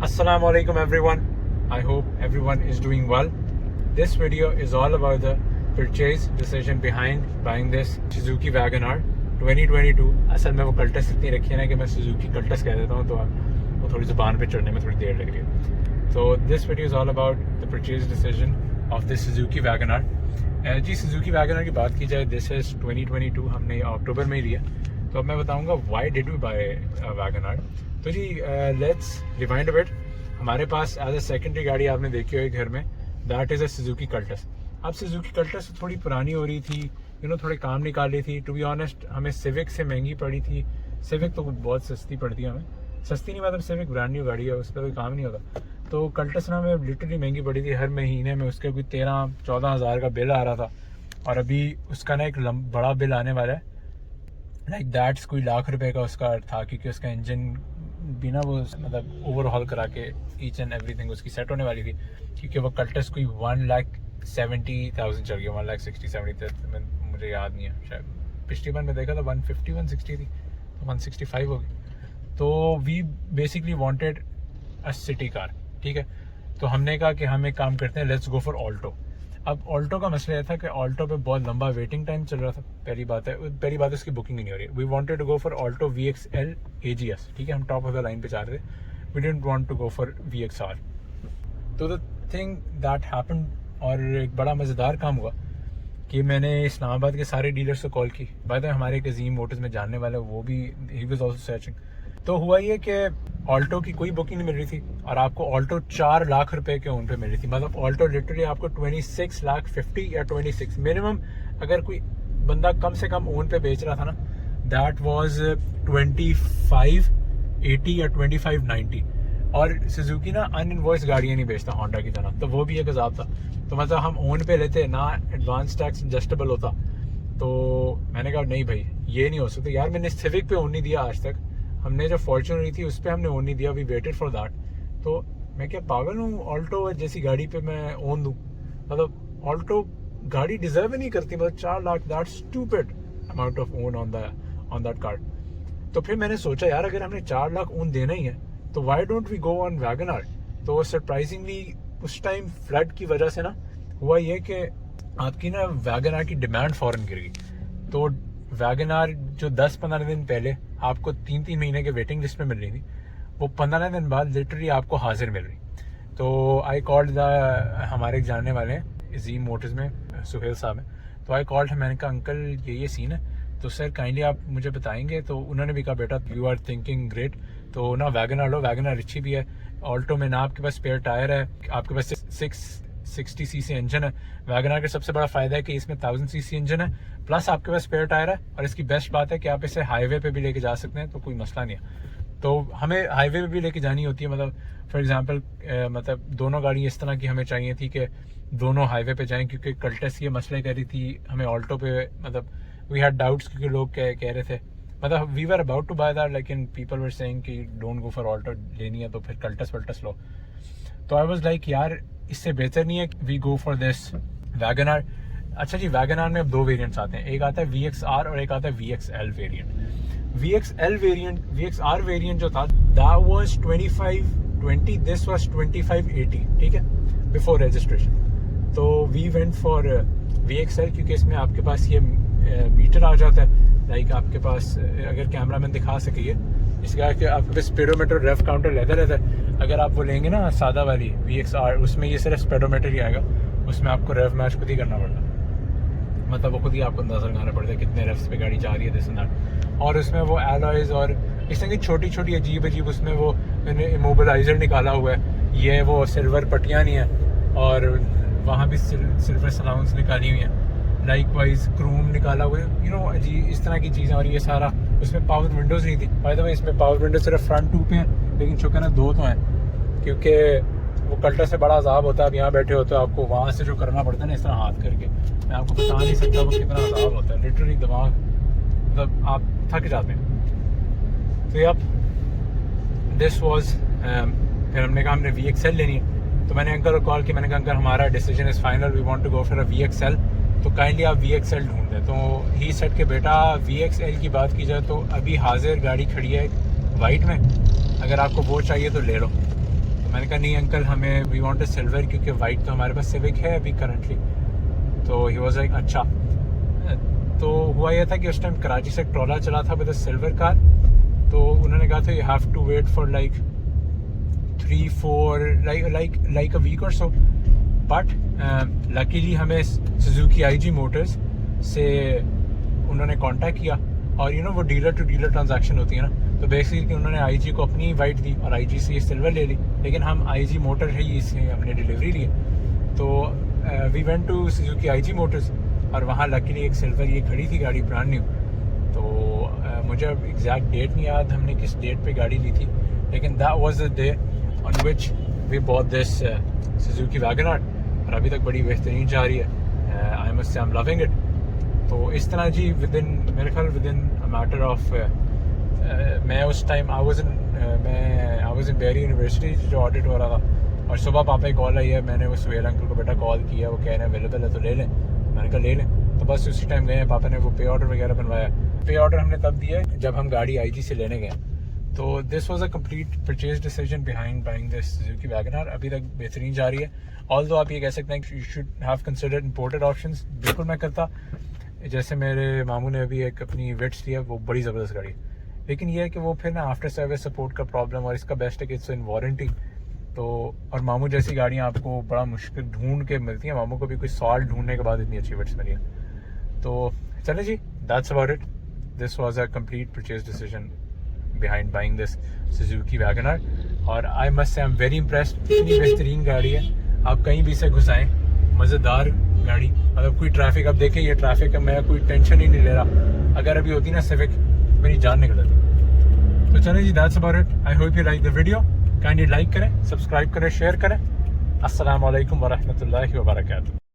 Assalamu alaikum everyone. I hope everyone is doing well. This video is all about the purchase decision behind buying this Suzuki Wagon R 2022. असल में वो Cultus इतनी रखी है ना कि मैं Suzuki कल्टस कह देता हूँ, तो वो थोड़ी ज़ुबान पे चढ़ने में थोड़ी देर लग रही है. So this video is all about the purchase decision of this Suzuki Wagon R. Ji Suzuki Wagon R की बात की जाए, this is 2022, हमने अक्टूबर में ही लिया. तो अब मैं बताऊंगा why did we buy Wagon R. तो जी लेट्स रिवाइंड अ बिट. हमारे पास एज अ सेकेंडरी गाड़ी आपने देखी होगी घर में, that is a Suzuki Cultus. अब सुजुकी कल्टस थोड़ी पुरानी हो रही थी, थोड़े काम निकाल रही थी. टू बी ऑनेस्ट हमें सिविक से महंगी पड़ी थी. सिविक तो बहुत सस्ती पड़ती है हमें, सस्ती नहीं मतलब सिविक ब्रांड न्यू गाड़ी है, उस पर कोई काम नहीं होता. तो कल्टस ना हमें लिटरली महंगी पड़ी थी. हर महीने में उसके कोई 13-14 हज़ार का बिल आ रहा था, और अभी उसका ना एक बड़ा बिल आने वाला है. लाइक दैट्स कोई लाख रुपए का उसका था, क्योंकि उसका इंजन भी ना वो मतलब ओवरहॉल करा के ईच एंड एवरीथिंग उसकी सेट होने वाली थी. क्योंकि वो कल्टस कोई 1,70,000 चल गया, 1,60,70,000 मुझे याद नहीं है. शायद पिछली बार मैं देखा था 150-160 थी, तो 165 हो गई. तो we basically wanted a city car. ठीक है, तो हमने कहा कि हम एक काम करते हैं, लेट्स गो फॉर ऑल्टो. अब ऑल्टो का मसला यह था कि ऑल्टो पे बहुत लंबा वेटिंग टाइम चल रहा था. पहली बात उसकी बुकिंग ही नहीं हो रही. We wanted to go for Alto VXL AGS. ठीक है, हम टॉप ऑफ द लाइन पे जा रहे थे. We didn't want to go for VXR. तो द थिंग दैट हैपेंड, और एक बड़ा मज़ेदार काम हुआ कि मैंने इस्लामाबाद के सारे डीलर्स को कॉल की. बाय द वे हमारे एक अजीम मोटर्स में जानने वाले, वो भी ही वाज आल्सो सर्चिंग. तो हुआ ये कि ऑल्टो की कोई बुकिंग नहीं मिल रही थी, और आपको ऑल्टो 4 लाख रुपए के ओन पे मिल रही थी. मतलब ऑल्टो लिटरली आपको 26 लाख 50 या 26 मिनिमम, अगर कोई बंदा कम से कम ओन पे बेच रहा था ना, दैट वाज 2580 या 2590. और सुजुकी ना अनइनवॉइस गाड़ियाँ नहीं बेचता होंडा की तरह, तो वो भी एक अजाब था. तो मतलब हम ओन पे लेते ना, एडवांस टैक्स एडजस्टेबल होता. तो मैंने कहा नहीं भाई ये नहीं हो सकता यार. मैंने सिविक पे ओन नहीं दिया आज तक. हमने जो फॉर्च्यूनर थी उस पर हमने ओन नहीं दिया. We waited for that. तो मैं क्या पागल हूँ ऑल्टो जैसी गाड़ी पे मैं ओन दूँ? मतलब ऑल्टो गाड़ी डिजर्व ही नहीं करती. मतलब 4 lakh, that's stupid amount of own on that car. तो फिर मैंने सोचा यार अगर हमने 4 लाख ओन देना ही है तो why don't we go on Wagon R. तो सरप्राइजिंगली उस टाइम फ्लड की वजह से ना हुआ ये कि आपकी ना वैगन आर की डिमांड फौरन गिर गई. तो वैगन आर जो 10-15 दिन पहले आपको 3-3 महीने के वेटिंग लिस्ट में मिल रही थी, वो 15 दिन बाद लिटरली आपको हाजिर मिल रही. तो आई कॉल्ड हमारे जानने वाले हैं अजीम मोटर्स में, सुहेल साहब हैं. तो आई कॉल्ड, मैंने कहा अंकल ये सीन है, तो सर काइंडली आप मुझे बताएंगे. तो उन्होंने भी कहा बेटा यू आर थिंकिंग ग्रेट, तो ना वैगन आर लो, वैगन आर अच्छी भी है. ऑल्टो में ना आपके पास स्पेयर टायर है, आपके पास 660 cc इंजन है. वैगन आर का सबसे बड़ा फायदा है कि इसमें 1000 cc इंजन है, प्लस आपके पास स्पेयर टायर है. और इसकी बेस्ट बात है कि आप इसे हाईवे पे भी लेके जा सकते हैं, तो कोई मसला नहीं है. तो हमें हाईवे पे भी लेके जानी होती है. मतलब फॉर एग्जांपल मतलब दोनों गाड़ी इस तरह की हमें चाहिए थी कि दोनों हाईवे पे जाएं, क्योंकि कल्टस ये मसले कर रही थी हमें ऑल्टो पे. मतलब वी हैड डाउट्स, क्योंकि लोग कह रहे थे, मतलब we were about to buy that, लेकिन पीपल वर सेइंग कि डोंट गो फॉर ऑल्टो, लेनी है तो फिर कल्टस लो. तो आई वाज लाइक यार इससे बेहतर नहीं है we go for this Wagon R. अच्छा जी, वैगन आर में अब 2 वेरिएंट्स आते हैं. एक आता है VXR और एक आता है VXL वेरिएंट. VXR वेरिएंट जो था दैट वाज 2520, दिस वाज 2580. ठीक है, बिफोर रजिस्ट्रेशन. तो वी वेंट फॉर VXL, क्योंकि इसमें आपके पास ये मीटर आ जाता है. लाइक आपके पास अगर कैमरामैन दिखा सके, ये इसका कि आपके पास स्पीडोमीटर, रेफ काउंटर लेता रहता है. अगर आप वो लेंगे ना सादा वाली VXR, उसमें ये सिर्फ स्पीडोमीटर ही आएगा, उसमें आपको रेफ मैच खुद ही करना पड़ता है. मतलब वो खुद ही आपको अंदाजा लगाना पड़ता है कितने रेफ्स पे गाड़ी जा रही है, दिस एंड दैट. और उसमें वो एलॉयज और इस तरह की छोटी छोटी अजीब उसमें वो इमोबिलाइजर निकाला हुआ है. ये वो सिल्वर पट्टियाँ नहीं है, और वहाँ भी सिल्वर सलाउंस निकाली हुई हैं. लाइक वाइज क्रोम निकाला हुआ है, अजीब इस तरह की चीज़ें. और ये सारा उसमें पावर विंडोज़ नहीं थी. बाय द वे इसमें पावर विंडो सिर्फ फ्रंट 2 पे हैं, लेकिन चूँकि ना 2 तो हैं, क्योंकि वो कल्टस से बड़ा अजाब होता है. आप यहाँ बैठे होते हो, आपको वहाँ से जो करना पड़ता है ना इस तरह हाथ करके, मैं आपको बता नहीं सकता वो कितना अजाब होता है. लिटरली दिमाग, मतलब आप थक जाते हैं. तो अब दिस वॉज, फिर हमने कहा हमने VXL लेनी है. तो मैंने अंकल को कॉल किया, मैंने कहा अंकल हमारा decision is final, we want to go for a VXL, तो काइंडली आप VXL ढूंढ दें. तो ही सेट के बेटा VXL की बात की जाए तो अभी हाजिर गाड़ी खड़ी है वाइट में, अगर आपको वो चाहिए तो ले लो. तो मैंने कहा नहीं अंकल हमें वी वांट अ सिल्वर, क्योंकि वाइट तो हमारे पास सिविक है अभी करंटली। तो ही वाज लाइक अच्छा। तो हुआ यह था कि उस टाइम कराची से एक ट्रॉला चला था विद अ सिल्वर कार, तो उन्होंने कहा था you have to wait for like 3-4 like a week or so, but luckily हमें सुजुकी IG मोटर्स से उन्होंने कांटेक्ट किया, और यू नो वो डीलर टू डीलर ट्रांजैक्शन होती है ना, तो बेसिकली उन्होंने IG को अपनी वाइट दी और IG से ये सिल्वर ले ली, लेकिन हम IG मोटर है इससे हमने डिलीवरी ली। तो we went to Suzuki IG motors, और वहाँ लकीली एक सिल्वर ये खड़ी थी गाड़ी ब्रांड न्यू। तो मुझे अब एग्जैक्ट डेट नहीं याद हमने किस डेट पे गाड़ी ली थी, लेकिन that was the day on which we bought this Suzuki WagonR, और अभी तक बड़ी बेहतरीन जा रही है। I must say I am loving it. तो इस तरह जी मेरे ख्याल within a matter of मैं उस time I was in Berry University जो ऑडिट हो रहा था, और सुबह पापा की कॉल आई है, मैंने वो सुहेल अंकल को बेटा कॉल किया, वो कह रहे हैं अवेलेबल है तो ले लें। मैंने कहा ले लें, तो बस उसी टाइम गए हैं, पापा ने वो पे ऑर्डर वगैरह बनवाया। पे ऑर्डर हमने तब दिया जब हम गाड़ी IG से लेने गए। तो this was a complete purchase decision behind buying this Suzuki WagonR. अभी तक बेहतरीन जा रही है, ऑल्दो आप ये कह सकते हैं कि you should have considered imported options. बिल्कुल मैं करता, जैसे मेरे मामू ने अभी एक अपनी विट्स लिया, वो बड़ी ज़बरदस्त गाड़ी है, लेकिन ये है कि वो फिर ना आफ्टर सर्विस सपोर्ट का प्रॉब्लम, और इसका बेस्ट है कि इट्स इन वारंटी। तो और मामू जैसी गाड़ियाँ आपको बड़ा मुश्किल ढूंढ के मिलती हैं, मामू को भी कोई साल ढूंढने के बाद इतनी अच्छी विट्स मिली है। तो चले जी, that's about it. This was a complete purchase decision behind buying this Suzuki WagonR, और I must say I am very impressed. इतनी बेहतरीन गाड़ी है, आप कहीं भी से घुसाएं, मज़ेदार गाड़ी। मतलब कोई ट्रैफिक, अब देखें ये ट्रैफिक है, मैं कोई टेंशन ही नहीं ले रहा। अगर अभी होती ना सिविक, मेरी जान निकल जाती। तो चलें जी, that's about it. I hope you like the video. Kindly like करें, सब्सक्राइब करें, शेयर करें। अस्सलाम वालेकुम वरहमतुल्लाहि वबरकातुहू।